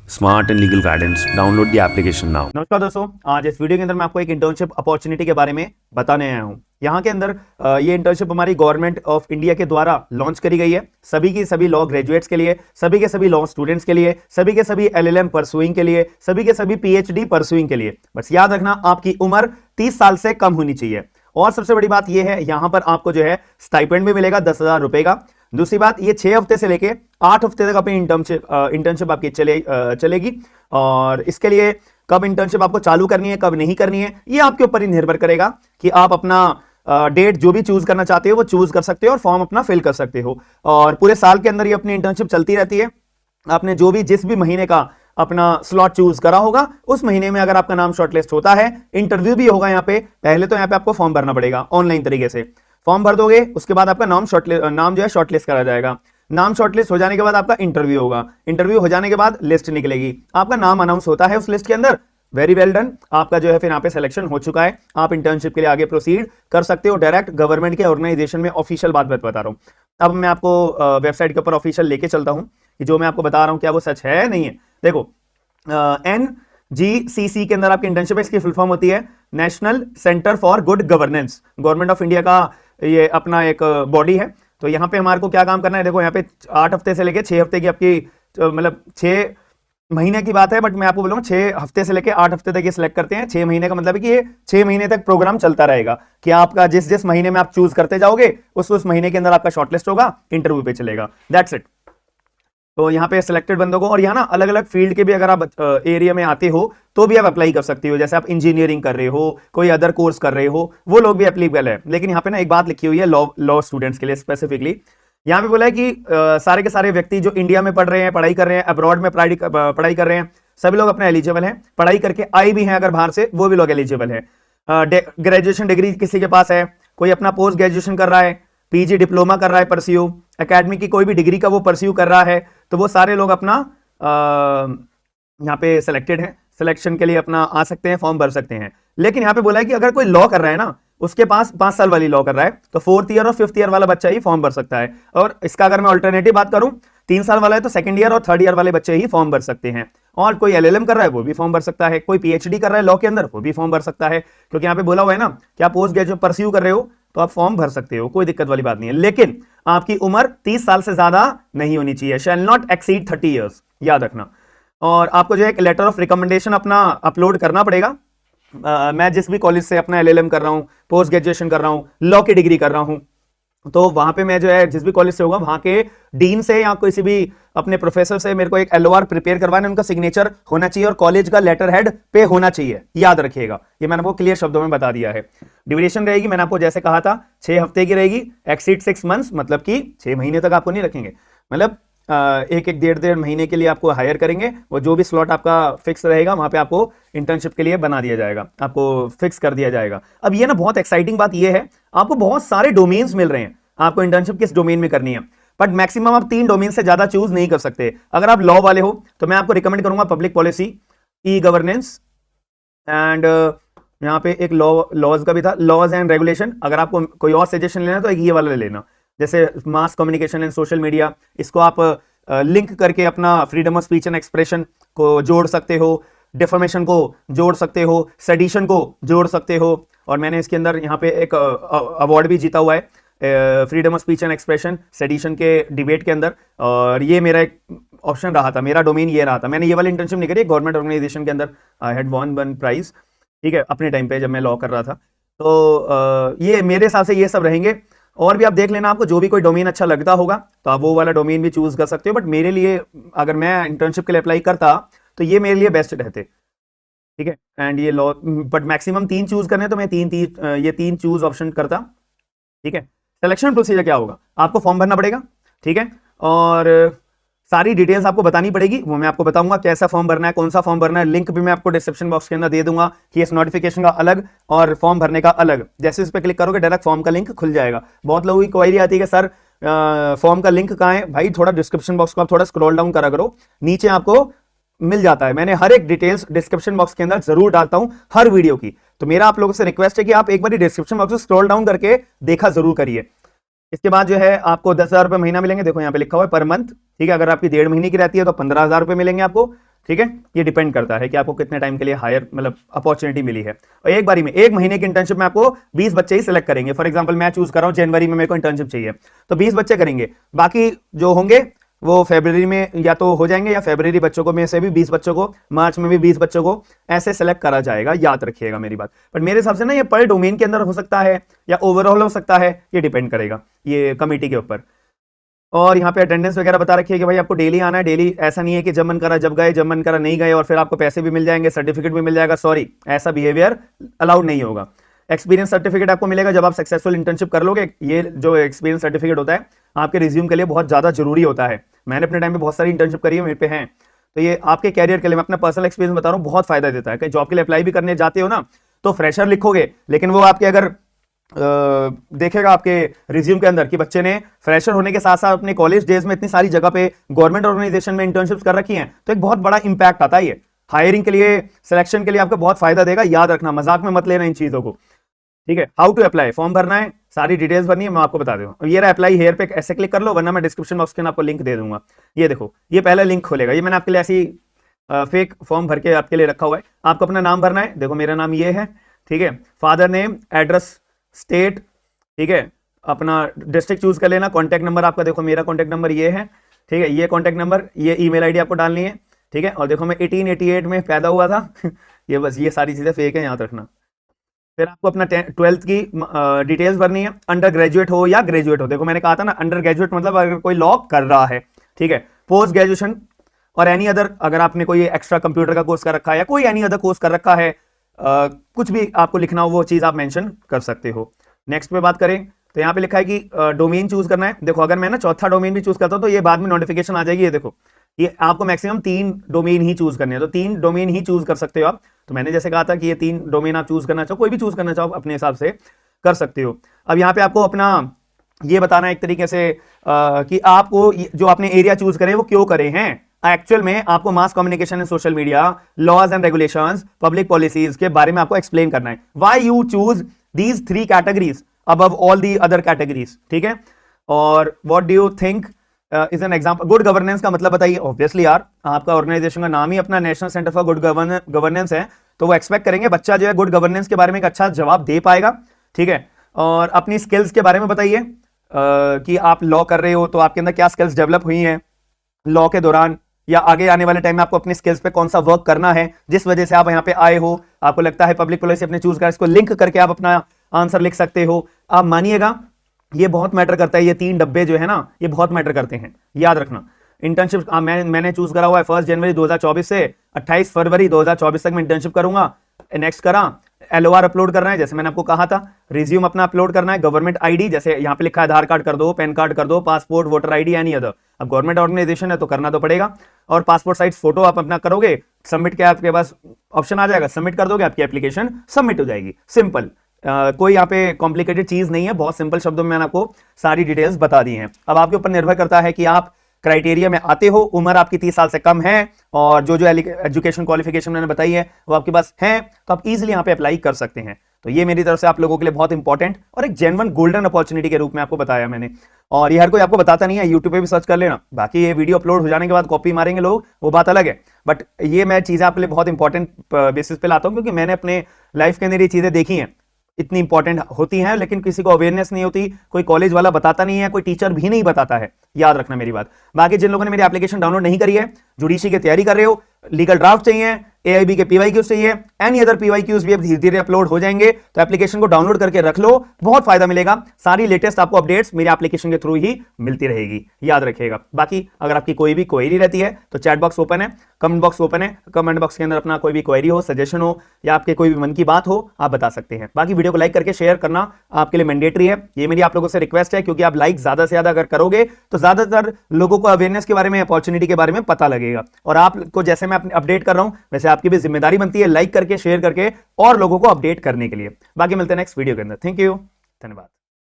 Smart and legal guidance. Download the application now. नमस्कार दोस्तों, आज इस वीडियो के अंदर मैं आपको एक इंटर्नशिप अपॉर्चुनिटी के बारे में बताने आया हूँ। यहाँ के अंदर ये इंटर्नशिप हमारी गवर्नमेंट ऑफ इंडिया के द्वारा लॉन्च करी गई है। सभी की सभी लॉ ग्रेजुएट्स के लिए, सभी के सभी लॉ स्टूडेंट्स के लिए, सभी के सभी LLM परसुइंग के लिए, सभी के सभी PhD परसुइंग के लिए। बस याद रखना, आपकी उम्र 30 साल से कम होनी चाहिए। और सबसे बड़ी बात यह है, यहाँ पर आपको जो है स्टाइपेंड भी मिलेगा 10,000 रुपए का। दूसरी बात, ये 6 हफ्ते से लेके 8 हफ्ते तक अपनी इंटर्नशिप आपकी चलेगी। और इसके लिए कब इंटर्नशिप आपको चालू करनी है, कब नहीं करनी है, ये आपके ऊपर ही निर्भर करेगा कि आप अपना डेट जो भी चूज करना चाहते हो वो चूज कर सकते हो और फॉर्म अपना फिल कर सकते हो। और पूरे साल के अंदर ये अपनी इंटर्नशिप चलती रहती है। आपने जो भी जिस भी महीने का अपना स्लॉट चूज करा होगा, उस महीने में अगर आपका नाम शॉर्टलिस्ट होता है, इंटरव्यू भी होगा। यहाँ पे पहले तो यहाँ पे आपको फॉर्म भरना पड़ेगा ऑनलाइन तरीके से। फॉर्म भर दोगे, उसके बाद आपका नाम जो है शॉर्टलिस्ट करा जाएगा। नाम शॉर्टलिस्ट हो जाने के बाद आपका इंटरव्यू होगा। इंटरव्यू हो जाने के बाद लिस्ट निकलेगी, आपका नाम अनाउंस होता है उस लिस्ट के अंदर। वेरी वेल डन, आपका जो है फिर यहाँ पे सिलेक्शन हो चुका है। आप इंटर्नशिप के लिए आगे प्रोसीड कर सकते हो डायरेक्ट गवर्नमेंट के ऑर्गेनाइजेशन में। ऑफिशियल बात बता रहा हूँ। अब मैं आपको वेबसाइट के ऊपर ऑफिशियल लेके चलता हूँ कि जो मैं आपको बता रहा हूँ क्या वो सच है नहीं है। देखो, NGCC के अंदर आपकी इंटर्नशिप है। इसकी फुल फॉर्म होती है national centre for good governance. Government of India का ये अपना एक बॉडी है। तो यहाँ पे हमारे को क्या काम करना है, देखो यहाँ पे 8 हफ्ते से लेके 6 हफ्ते की आपकी मतलब 6 महीने की बात है, बट मैं आपको बोलूंगा 6 हफ्ते से लेके 8 हफ्ते तक ये सिलेक्ट करते हैं। 6 महीने का मतलब है कि ये 6 महीने तक प्रोग्राम चलता रहेगा कि आपका जिस महीने में आप चूज करते जाओगे उस महीने के अंदर आपका शॉर्टलिस्ट होगा, इंटरव्यू पे चलेगा। That's it. तो यहाँ पे सिलेक्टेड बंदों को, और यहाँ ना अलग अलग फील्ड के भी अगर आप एरिया में आते हो तो भी आप अप्लाई कर सकते हो। जैसे आप इंजीनियरिंग कर रहे हो, कोई अदर कोर्स कर रहे हो, वो लोग भी एप्लीकेबल है। लेकिन यहाँ पे ना एक बात लिखी हुई है लॉ स्टूडेंट्स के लिए स्पेसिफिकली। यहाँ पे बोला है कि सारे के सारे व्यक्ति जो इंडिया में पढ़ रहे हैं, पढ़ाई कर रहे हैं, अब्रॉड में पढ़ाई कर रहे हैं, सभी लोग अपने एलिजिबल हैं। पढ़ाई करके आए भी हैं अगर बाहर से, वो भी लोग एलिजिबल है। ग्रेजुएशन डिग्री किसी के पास है, कोई अपना पोस्ट ग्रेजुएशन कर रहा है, PG डिप्लोमा कर रहा है परस्यू, एकेडमिक की कोई भी डिग्री का वो परस्यू कर रहा है, तो वो सारे लोग अपना यहाँ पे सिलेक्टेड हैं। सिलेक्शन के लिए अपना आ सकते हैं, फॉर्म भर सकते हैं। लेकिन यहाँ पे बोला है कि अगर कोई लॉ कर रहा है ना, उसके पास 5 साल वाली लॉ कर रहा है, तो 4th ईयर और 5th ईयर वाला बच्चा ही फॉर्म भर सकता है। और इसका अगर मैं ऑल्टरनेटिव बात करूं, 3 साल वाला है तो 2nd ईयर और 3rd ईयर वाले बच्चे ही फॉर्म भर सकते हैं। और कोई LLM कर रहा है वो भी फॉर्म भर सकता है, कोई PhD कर रहा है लॉ के अंदर वो भी फॉर्म भर सकता है। क्योंकि यहाँ पे बोला हुआ है ना कि आप पोस्ट ग्रेजुएट परस्यू कर रहे हो तो आप फॉर्म भर सकते हो, कोई दिक्कत वाली बात नहीं है। लेकिन आपकी उम्र 30 साल से ज्यादा नहीं होनी चाहिए। शैल नॉट एक्सीड 30 ईयर्स, याद रखना। और आपको जो है एक लेटर ऑफ रिकमेंडेशन अपना अपलोड करना पड़ेगा। मैं जिस भी कॉलेज से अपना LLM कर रहा हूँ, पोस्ट ग्रेजुएशन कर रहा हूँ, लॉ की डिग्री कर रहा हूँ, तो वहां पे मैं जो है जिस भी कॉलेज से होगा वहां के डीन से या किसी भी अपने प्रोफेसर से मेरे को एक LOR प्रिपेयर करवाना, उनका सिग्नेचर होना चाहिए और कॉलेज का लेटर हेड पे होना चाहिए। याद रखिएगा, ये मैंने आपको क्लियर शब्दों में बता दिया है। ड्यूरेशन रहेगी, मैंने आपको जैसे कहा था 6 हफ्ते की रहेगी। एक्सीड 6 मंथ्स मतलब कि 6 महीने तक आपको नहीं रखेंगे, मतलब एक 1.5 महीने के लिए आपको हायर करेंगे। वो जो भी स्लॉट आपका फिक्स रहेगा वहां पे आपको इंटर्नशिप के लिए बना दिया जाएगा, आपको फिक्स कर दिया जाएगा। अब ये ना बहुत एक्साइटिंग बात ये है, आपको बहुत सारे डोमेन्स मिल रहे हैं। आपको इंटर्नशिप किस डोमेन में करनी है, बट मैक्सिमम आप 3 डोमेन से ज्यादा चूज नहीं कर सकते। अगर आप लॉ वाले हो तो मैं आपको रिकमेंड करूंगा पब्लिक पॉलिसी, ई-गवर्नेंस एंड यहाँ पे एक लॉज का भी था, लॉज एंड रेगुलेशन। अगर आपको कोई और सजेशन लेना तो एक ये वाला ले लेना, जैसे मास कम्युनिकेशन एंड सोशल मीडिया। इसको आप लिंक करके अपना freedom of speech and expression को जोड़ सकते हो, डिफॉर्मेशन को जोड़ सकते हो, सेडिशन को जोड़ सकते हो। और मैंने इसके अंदर यहाँ पे एक अवार्ड भी जीता हुआ है, freedom of speech and expression sedition के डिबेट के अंदर। और ये मेरा एक ऑप्शन रहा था, मेरा डोमेन ये रहा था। मैंने ये वाली इंटर्नशिप नहीं करी, गवर्नमेंट ऑर्गेनाइजेशन के अंदर आई हैड वन प्राइज, ठीक है, अपने टाइम पे जब मैं लॉ कर रहा था। तो ये मेरे हिसाब से ये सब रहेंगे। और भी आप देख लेना, आपको जो भी कोई डोमेन अच्छा लगता होगा तो आप वो वाला डोमेन भी चूज कर सकते हो। बट मेरे लिए, अगर मैं इंटर्नशिप के लिए अप्लाई करता तो ये मेरे लिए बेस्ट रहते, ठीक है। एंड ये लॉ, बट मैक्सिमम 3 चूज करने तो मैं ये 3 चूज ऑप्शन करता, ठीक है। सिलेक्शन प्रोसीजर क्या होगा, आपको फॉर्म भरना पड़ेगा, ठीक है। और सारी डिटेल्स आपको बतानी पड़ेगी, वो मैं आपको बताऊंगा कैसा फॉर्म भरना है, कौन सा फॉर्म भरना है। लिंक भी मैं आपको डिस्क्रिप्शन बॉक्स के अंदर दे दूंगा कि इस नोटिफिकेशन का अलग और फॉर्म भरने का अलग। जैसे इस पर क्लिक करोगे डायरेक्ट फॉर्म का लिंक खुल जाएगा। बहुत लोगों की क्वेरी आती है कि सर फॉर्म का लिंक कहाँ है। भाई थोड़ा डिस्क्रिप्शन बॉक्स को आप थोड़ा स्क्रॉल डाउन करा करो, नीचे आपको मिल जाता है। मैंने हर एक डिटेल्स डिस्क्रिप्शन बॉक्स के अंदर जरूर डालता हूं हर वीडियो की। तो मेरा आप लोगों से रिक्वेस्ट है कि आप एक बार डिस्क्रिप्शन बॉक्स को स्क्रॉल डाउन करके देखा जरूर करिए। इसके बाद जो है आपको 10,000 रुपए महीना मिलेंगे। देखो यहाँ पे लिखा हुआ है पर मंथ, ठीक है। अगर आपकी 1.5 महीने की रहती है तो 15,000 रुपए मिलेंगे आपको। ठीक है, ये डिपेंड करता है कि आपको कितने टाइम के लिए हायर मतलब अपॉर्चुनिटी मिली है। और एक बारी में 1 महीने की इंटर्नशिप में आपको 20 बच्चे ही सिलेक्ट करेंगे। फॉर एग्जांपल मैं चूज कर रहा हूं जनवरी में मेरे को इंटर्नशिप चाहिए, तो 20 बच्चे करेंगे, बाकी जो होंगे वो फरवरी में या तो हो जाएंगे, या फरवरी बच्चों को में से भी 20 बच्चों को, मार्च में भी 20 बच्चों को ऐसे सेलेक्ट करा जाएगा। याद रखिएगा मेरी बात। पर मेरे हिसाब से ना ये पर डोमेन के अंदर हो सकता है या ओवरऑल हो सकता है, ये डिपेंड करेगा ये कमेटी के ऊपर। और यहाँ पे अटेंडेंस वगैरह बता रखी है कि भाई आपको डेली आना है। डेली ऐसा नहीं है कि जब मन करा जब गए, जब मन करा नहीं गए और फिर आपको पैसे भी मिल जाएंगे, सर्टिफिकेट भी मिल जाएगा। सॉरी, ऐसा बिहेवियर अलाउड नहीं होगा। एक्सपीरियंस सर्टिफिकेट आपको मिलेगा जब आप सक्सेसफुल इंटर्नशिप कर लोगे। ये जो एक्सपीरियंस सर्टिफिकेट होता है आपके रिज्यूम के लिए बहुत ज्यादा जरूरी होता है। मैंने अपने टाइम में बहुत सारी इंटर्नशिप करी है, मेरे पे हैं, तो ये आपके कैरियर के लिए, मैं अपना पर्सनल एक्सपीरियंस बता रहा हूँ, बहुत फायदा देता है। कहीं जॉब के लिए अप्लाई भी करने जाते हो ना, तो फ्रेशर लिखोगे, लेकिन वो आपके अगर देखेगा आपके रिज्यूम के अंदर कि बच्चे ने फ्रेशर होने के साथ साथ अपने कॉलेज डेज में इतनी सारी जगह पे गवर्नमेंट ऑर्गेनाइजेशन में इंटर्नशिप्स कर रखी हैं, तो एक बहुत बड़ा इंपैक्ट आता है। ये हायरिंग के लिए, सिलेक्शन के लिए आपको बहुत फायदा देगा। याद रखना, मजाक में मत लेना इन चीजों को, ठीक है। हाउ टू अप्लाई, फॉर्म भरना है, सारी डिटेल्स भरनी है, मैं आपको बता दूंगा। ये रहा अप्लाई हेयर पे, ऐसे क्लिक कर लो, वरना मैं डिस्क्रिप्शन बॉक्स के अंदर आपको लिंक दे दूंगा। ये देखो, ये पहला लिंक खोलेगा। ये मैंने आपके लिए ऐसी फेक फॉर्म भर के आपके लिए रखा हुआ है। आपको अपना नाम भरना है। देखो मेरा नाम ये है, ठीक है। फादर नेम, एड्रेस, स्टेट, ठीक है। अपना डिस्ट्रिक्ट चूज कर लेना। कॉन्टैक्ट नंबर आपका, देखो मेरा कॉन्टैक्ट नंबर ये है, ठीक है। ये कॉन्टैक्ट नंबर, ये ईमेल आईडी आपको डालनी है, ठीक है। और देखो मैं 1888 में पैदा हुआ था ये बस, ये सारी चीजें फेक है, याद रखना। फिर आपको अपना 12th की डिटेल्स भरनी है। अंडर ग्रेजुएट हो या ग्रेजुएट हो, देखो मैंने कहा था ना, अंडर ग्रेजुएट मतलब अगर कोई लॉ कर रहा है, ठीक है। पोस्ट ग्रेजुएशन और एनी अदर, अगर आपने कोई एक्स्ट्रा कंप्यूटर का कोर्स कर रखा है या कोई एनी अदर कोर्स कर रखा है, कुछ भी आपको लिखना हो वो चीज आप मेंशन कर सकते हो। नेक्स्ट पे बात करें तो यहाँ पे लिखा है कि डोमेन चूज करना है। देखो अगर मैं ना चौथा डोमेन भी चूज करता हूँ तो ये बाद में नोटिफिकेशन आ जाएगी। ये देखो, ये आपको मैक्सिमम 3 डोमेन ही चूज करने हैं, तो 3 डोमेन ही चूज कर सकते हो आप। तो मैंने जैसे कहा था कि ये 3 डोमेन आप चूज करना चाहो, कोई भी चूज करना चाहो अपने हिसाब से कर सकते हो। अब यहाँ पे आपको अपना ये बताना है एक तरीके से कि आपको जो आपने एरिया चूज करे वो क्यों करे हैं। एक्चुअल में आपको mass communication and social media, laws and regulations, public policies के बारे में आपको एक्सप्लेन करना है। Why you choose these 3 categories above all the other categories, ठीक है। और what do you think is an example? Good governance का मतलब बताइए। ऑब्वियसली यार, आपका ऑर्गेनाइजेशन का नाम ही अपना national centre for good governance है, तो वो एक्सपेक्ट करेंगे बच्चा जो है गुड गवर्नेंस के बारे में एक अच्छा जवाब दे पाएगा, ठीक है। और अपनी स्किल्स के बारे में बताइए कि आप लॉ कर रहे हो तो आपके अंदर क्या स्किल्स डेवलप हुई हैं लॉ के दौरान, या आगे आने वाले टाइम में आपको अपनी स्किल्स पे कौन सा वर्क करना है जिस वजह से आप यहाँ पे आए हो। आपको लगता है पब्लिक पॉलिसी अपने चूज कर, इसको लिंक करके आप अपना आंसर लिख सकते हो। आप मानिएगा ये बहुत मैटर करता है। ये 3 डब्बे जो है ना, ये बहुत मैटर करते हैं, याद रखना। इंटर्नशिप मैंने चूज करा हुआ है 1 जनवरी 2024 से 28 फरवरी 2024 तक मैं इंटर्नशिप करूंगा। नेक्स्ट करा, LOR अपलोड करना है, जैसे मैंने आपको कहा था। रिज्यूम अपना अपलोड करना है। गवर्नमेंट आईडी, जैसे यहाँ पे लिखा है आधार कार्ड कर दो, पैन कार्ड कर दो, passport, voter ID, any other. अब गवर्नमेंट ऑर्गेनाइजेशन है तो करना तो पड़ेगा। और पासपोर्ट साइज फोटो आप अपना करोगे, सबमिट के आपके पास ऑप्शन आ जाएगा, सबमिट कर दोगे, आपकी एप्लीकेशन सबमिट हो जाएगी। सिंपल, कोई यहाँ पे कॉम्प्लिकेटेड चीज नहीं है, बहुत सिंपल शब्दों में मैंने आपको सारी डिटेल्स बता दी हैं। अब आपके ऊपर निर्भर करता है कि आप क्राइटेरिया में आते हो, उम्र आपकी 30 साल से कम है और जो एजुकेशन क्वालिफिकेशन मैंने बताई है वो आपके पास है, तो आप इजीली यहाँ पे अप्लाई कर सकते हैं। तो ये मेरी तरफ से आप लोगों के लिए बहुत इंपॉर्टेंट और एक जेन्युइन गोल्डन अपॉर्चुनिटी के रूप में आपको बताया मैंने। और ये हर कोई आपको बताता नहीं है, यूट्यूब पे भी सर्च कर लेना। बाकी ये वीडियो अपलोड हो जाने के बाद कॉपी मारेंगे लोग, वो बात अलग है, बट ये मैं चीजें आपके लिए बहुत इंपॉर्टेंट बेसिस पे लाता हूँ क्योंकि मैंने अपने लाइफ के अंदर ये चीजें देखी हैं। इतनी इंपॉर्टेंट होती हैं लेकिन किसी को अवेयरनेस नहीं होती, कोई कॉलेज वाला बताता नहीं है, कोई टीचर भी नहीं बताता है। याद रखना मेरी बात। बाकी जिन लोगों ने मेरी एप्लीकेशन डाउनलोड नहीं करी है, जुडिशरी की तैयारी कर रहे हो, लीगल ड्राफ्ट चाहिए, AIB के PYQs चाहिए, एनी अदर PYQs भी अब धीरे धीरे अपलोड हो जाएंगे, तो एप्लीकेशन को डाउनलोड करके रख लो, बहुत फायदा मिलेगा। सारी लेटेस्ट आपको अपडेट्स मेरी एप्लीकेशन के थ्रू ही मिलती रहेगी, याद रखिएगा। बाकी अगर आपकी कोई भी क्वेरी रहती है तो चैट बॉक्स ओपन है, कमेंट बॉक्स ओपन है, कमेंट बॉक्स के अंदर अपना कोई भी क्वेरी हो, सजेशन हो या आपके कोई भी मन की बात हो, आप बता सकते हैं। बाकी वीडियो को लाइक करके शेयर करना आपके लिए मैंडेटरी है, ये मेरी आप लोगों से रिक्वेस्ट है, क्योंकि आप लाइक ज्यादा से ज्यादा अगर करोगे तो ज्यादातर लोगों को अवेयरनेस के बारे में, अपॉर्चुनिटी के बारे में पता लगेगा। और आपको जैसे मैं अपडेट कर रहा हूं वैसे आपकी भी जिम्मेदारी बनती है लाइक करके, शेयर करके और लोगों को अपडेट करने के लिए। बाकी मिलते हैं नेक्स्ट वीडियो के अंदर। थैंक यू, धन्यवाद।